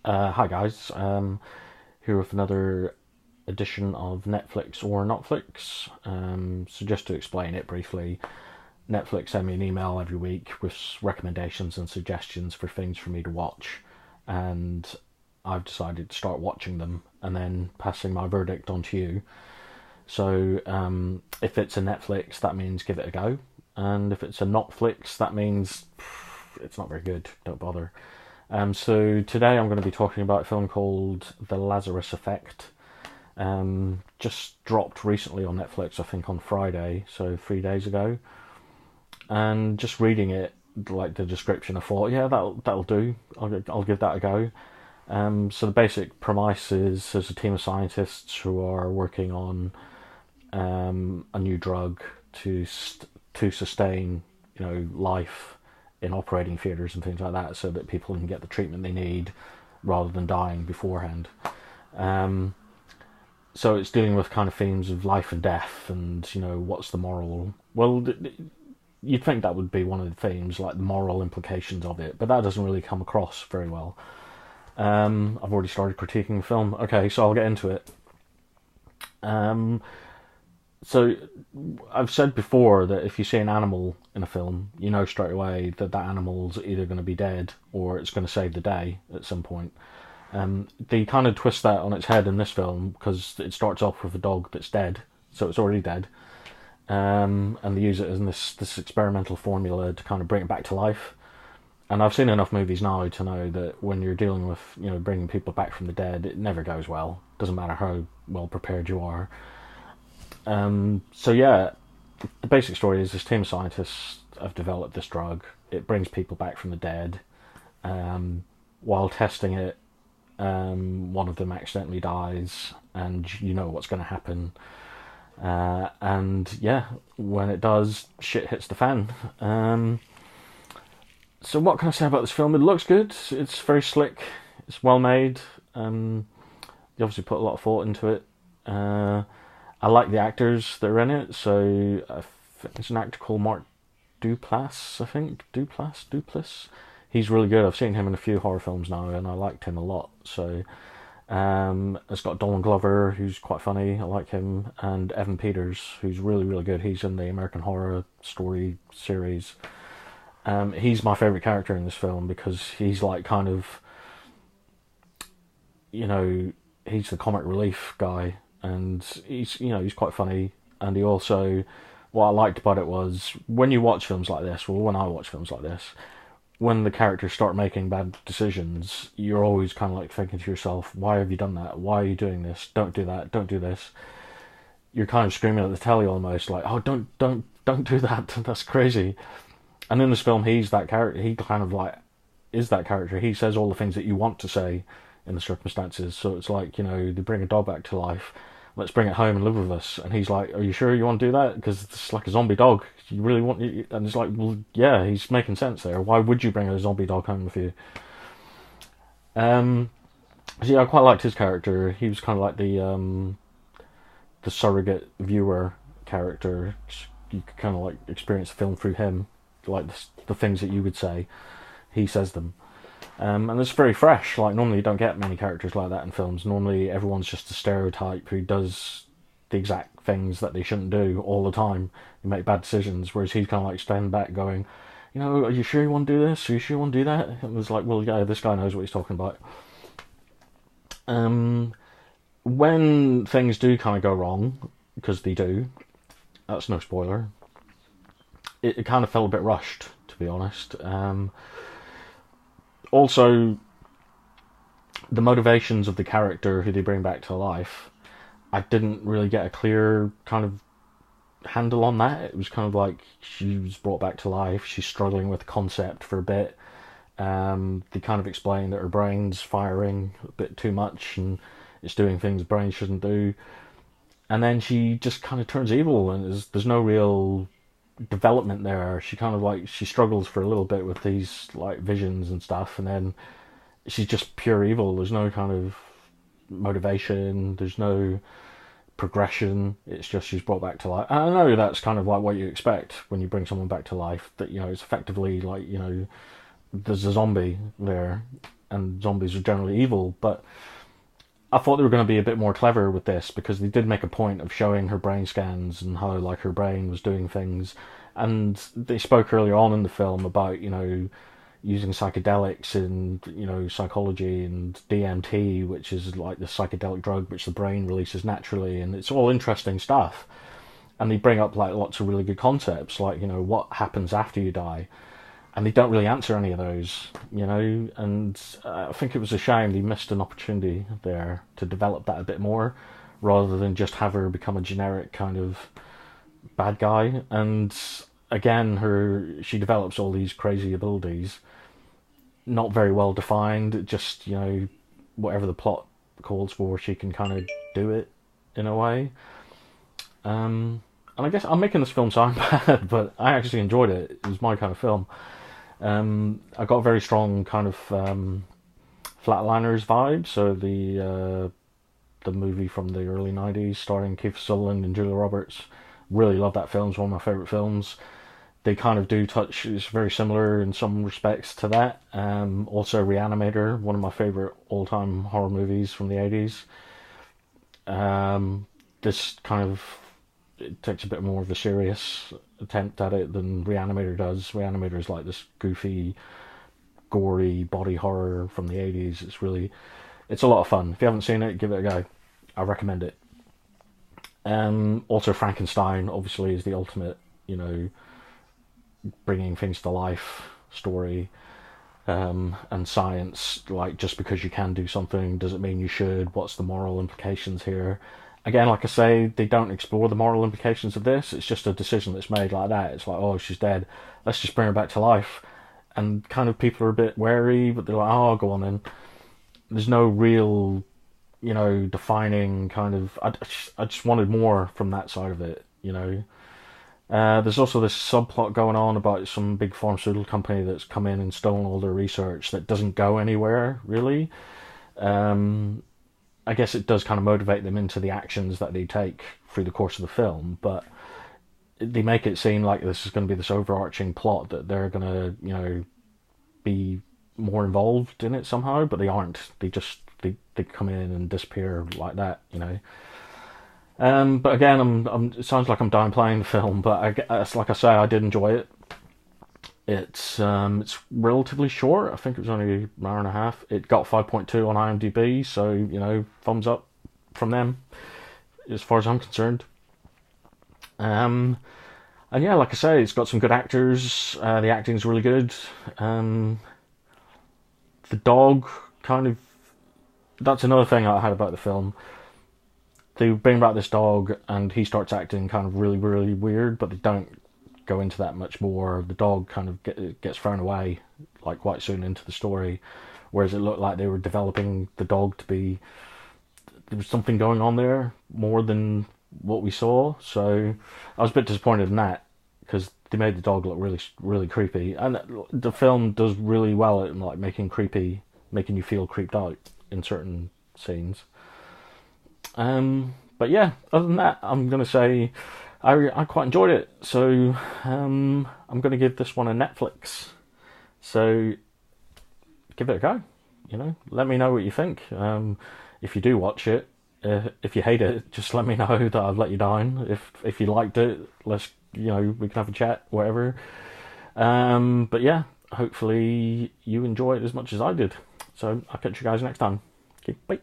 Hi guys, here with another edition of Netflix or Not-Flix. So just to explain it briefly, Netflix send me an email every week with recommendations and suggestions for things for me to watch, and I've decided to start watching them and then passing my verdict on to you. So if it's a Netflix, that means give it a go, and if it's a Not-Flix, that means it's not very good. Don't bother. So today I'm going to be talking about a film called The Lazarus Effect. Just dropped recently on Netflix, I think on Friday, so 3 days ago. And just reading it, like the description, I thought, yeah, that'll do. I'll give that a go. So the basic premise is there's a team of scientists who are working on a new drug to sustain, life in operating theatres and things like that, so that people can get the treatment they need rather than dying beforehand. So it's dealing with kind of themes of life and death, and what's the moral. Well, you'd think that would be one of the themes, like the moral implications of it, but that doesn't really come across very well. I've already started critiquing the film. Okay, so I'll get into it. So I've said before that if you see an animal in a film, you know straight away that that animal's either going to be dead or it's going to save the day at some point. They kind of twist that on its head in this film because it starts off with a dog that's dead, so it's already dead, and they use it as this experimental formula to kind of bring it back to life. And I've seen enough movies now to know that when you're dealing with bringing people back from the dead, it never goes well. Doesn't matter how well prepared you are. So yeah, the basic story is this team of scientists have developed this drug. It brings people back from the dead. While testing it, one of them accidentally dies, and you know what's going to happen. And yeah, when it does, shit hits the fan. So what can I say about this film? It looks good. It's very slick. It's well made. They obviously put a lot of thought into it. I like the actors that are in it. So there's an actor called Mark Duplass, I think. Duplass. He's really good. I've seen him in a few horror films now, and I liked him a lot. So it's got Donald Glover, who's quite funny. I like him, and Evan Peters, who's really, really good. He's in the American Horror Story series. He's my favourite character in this film because he's like kind of, he's the comic relief guy, and he's quite funny. And he also, what I liked about it was when you watch films like this, well, when I watch films like this, when the characters start making bad decisions, you're always kind of like thinking to yourself, why have you done that? Why are you doing this? Don't do that. Don't do this. You're kind of screaming at the telly almost like, oh, don't do that. That's crazy. And in this film, he's that character. He kind of like is that character. He says all the things that you want to say in the circumstances. So it's like, they bring a dog back to life. Let's bring it home and live with us. And he's like, are you sure you want to do that? Because it's like a zombie dog. You really want... And it's like, well, yeah, he's making sense there. Why would you bring a zombie dog home with you? So yeah, I quite liked his character. He was kind of like the surrogate viewer character. You could kind of like experience the film through him. Like the things that you would say, he says them. And it's very fresh. Like, normally you don't get many characters like that in films. Normally everyone's just a stereotype who does the exact things that they shouldn't do all the time. They make bad decisions, whereas he's kind of like standing back going, are you sure you want to do this? Are you sure you want to do that? It was like, well, yeah, this guy knows what he's talking about. When things do kind of go wrong, because they do, that's no spoiler, it kind of felt a bit rushed, to be honest. Also, the motivations of the character who they bring back to life, I didn't really get a clear kind of handle on that. It was kind of like she was brought back to life, she's struggling with the concept for a bit. They kind of explain that her brain's firing a bit too much and it's doing things brain shouldn't do. And then she just kind of turns evil, and there's no real development there. She kind of like, she struggles for a little bit with these like visions and stuff, and then she's just pure evil. There's no kind of motivation, there's no progression. It's just she's brought back to life. And I know that's kind of like what you expect when you bring someone back to life, that it's effectively like, there's a zombie there, and zombies are generally evil. But I thought they were going to be a bit more clever with this, because they did make a point of showing her brain scans and how like her brain was doing things, and they spoke earlier on in the film about, you know, using psychedelics in, you know, psychology, and DMT, which is like the psychedelic drug which the brain releases naturally, and it's all interesting stuff. And they bring up like lots of really good concepts, like, you know, what happens after you die, and they don't really answer any of those, you know. And I think it was a shame they missed an opportunity there to develop that a bit more, rather than just have her become a generic kind of bad guy. And again, she develops all these crazy abilities, not very well defined. Just, you know, whatever the plot calls for, she can kind of do it in a way. And I guess I'm making this film sound bad, but I actually enjoyed it. It was my kind of film. I got a very strong kind of Flatliners vibe. So the movie from the early '90s starring Kiefer Sutherland and Julia Roberts. Really love that film. It's one of my favourite films. They kind of do touch. It's very similar in some respects to that. Also, Reanimator, one of my favourite all-time horror movies from the '80s. This kind of, it takes a bit more of a serious attempt at it than Reanimator does. Reanimator is like this goofy, gory body horror from the '80s. It's a lot of fun. If you haven't seen it, give it a go. I recommend it. Also, Frankenstein obviously is the ultimate, you know, bringing things to life story. And science, like, just because you can do something doesn't mean you should. What's the moral implications here? Again, like I say, they don't explore the moral implications of this. It's just a decision that's made like that. It's like, oh, she's dead, let's just bring her back to life. And kind of people are a bit wary, but they're like, oh, I'll go on then. There's no real, you know, defining kind of... I just wanted more from that side of it, you know. There's also this subplot going on about some big pharmaceutical company that's come in and stolen all their research that doesn't go anywhere, really. I guess it does kind of motivate them into the actions that they take through the course of the film, but they make it seem like this is going to be this overarching plot that they're going to, you know, be more involved in it somehow, but they aren't. They come in and disappear like that, you know. But again, it sounds like I'm downplaying the film, but like I say, I did enjoy it. It's relatively short. I think it was only an hour and a half. It got 5.2 on IMDb, so, you know, thumbs up from them, as far as I'm concerned. And yeah, like I say, it's got some good actors. The acting's really good. The dog, kind of... That's another thing I had about the film. They bring back this dog, and he starts acting kind of really, really weird, but they don't go into that much more. The dog kind of gets thrown away like quite soon into the story, whereas it looked like they were developing the dog to be... There was something going on there more than what we saw. So I was a bit disappointed in that, because they made the dog look really, really creepy, and the film does really well at like making you feel creeped out in certain scenes. But yeah, other than that, I'm gonna say I quite enjoyed it. So I'm gonna give this one a Not-Flix. So give it a go. You know, let me know what you think. If you do watch it, if you hate it, just let me know that I've let you down. If you liked it, we can have a chat, whatever. But yeah, hopefully you enjoy it as much as I did. So I'll catch you guys next time. Okay, bye.